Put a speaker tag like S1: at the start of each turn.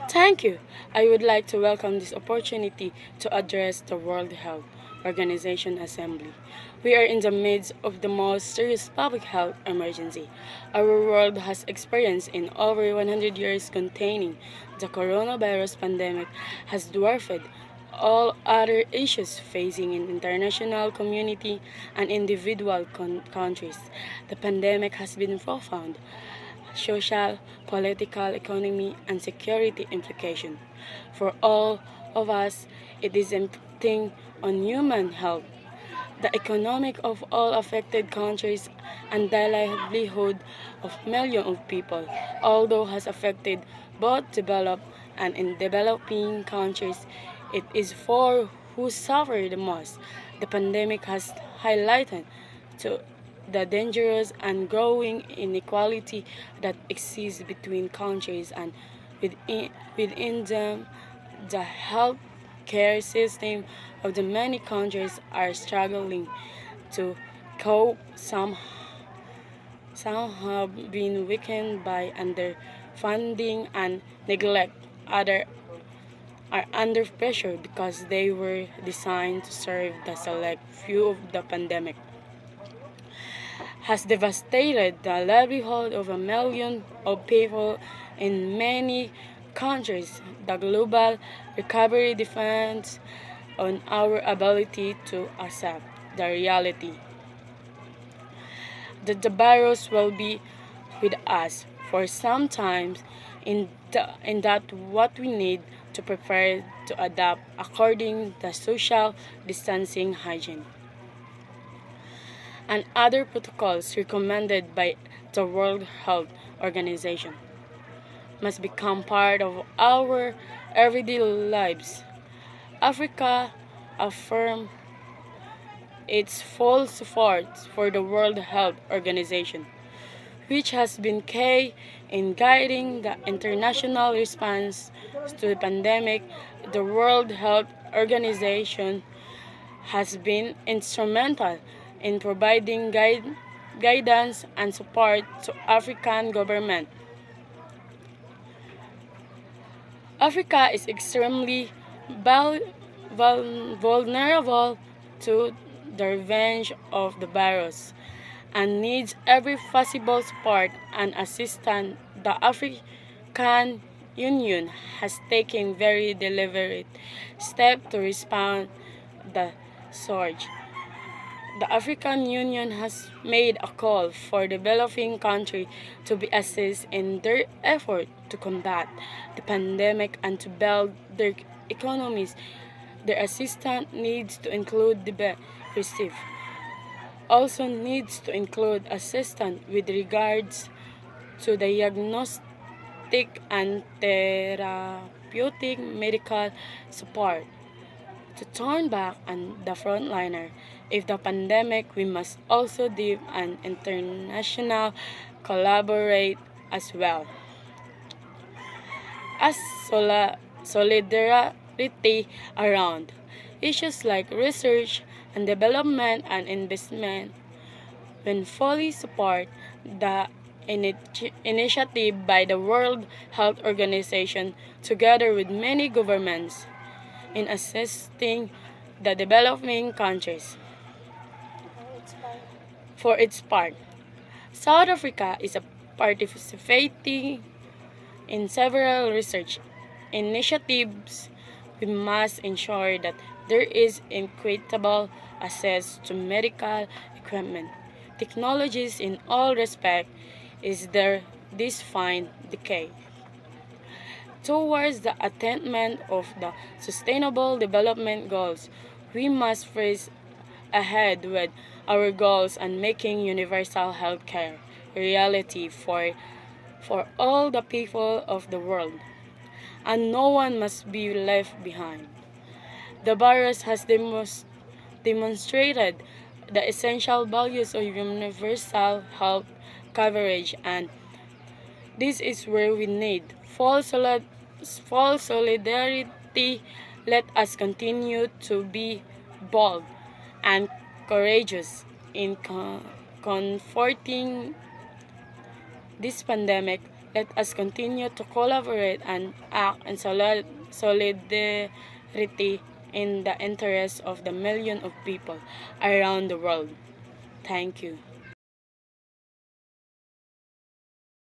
S1: Thank you. I would like to welcome this opportunity to address the World Health Organization Assembly. We are in the midst of the most serious public health emergency our world has experienced in over 100 years. Containing the coronavirus pandemic has dwarfed all other issues facing an international community and individual countries. The pandemic has been profound social, political, economy, and security implications. For all of us, it is impacting on human health, the economic of all affected countries, and the livelihood of millions of people, although has affected both developed and in developing countries. It is for who suffer the most. The pandemic has highlighted to the dangerous and growing inequality that exists between countries and within them. The health care system of the many countries are struggling to cope. Some have been weakened by underfunding and neglect. Others are under pressure because they were designed to serve the select few of the pandemic has devastated the livelihood of a million of people in many countries. The global recovery depends on our ability to accept the reality that the virus will be with us for some time in that what we need to prepare to adapt according to social distancing hygiene and other protocols recommended by the World Health Organization must become part of our everyday lives. Africa affirmed its full support for the World Health Organization, which has been key in guiding the international response to the pandemic. The World Health Organization has been instrumental in providing guidance and support to African government. Africa is extremely vulnerable to the revenge of the virus and needs every possible support and assistance. The African Union has taken very deliberate steps to respond to the surge. The African Union has made a call for developing countries to be assisted in their effort to combat the pandemic and to build their economies. Their assistance needs to include the receive. Also needs to include assistance with regards to diagnostic and therapeutic medical support to turn back on the frontliner. If the pandemic, we must also do an international collaborate as well as solidarity around issues like research and development and investment. When fully support the initiative by the World Health Organization together with many governments in assisting the developing countries. For its part, South Africa is participating in several research initiatives. We must ensure that there is equitable access to medical equipment, technologies in all respects. Is there this fine decay towards the attainment of the Sustainable Development Goals? We must press ahead with our goals and making universal health care a reality for all the people of the world, and no one must be left behind. The virus has demonstrated the essential values of universal health coverage, and this is where we need full solidarity. Let us continue to be bold and courageous in confronting this pandemic. Let us continue to collaborate and act in solidarity in the interests of the millions of people around the world. Thank you.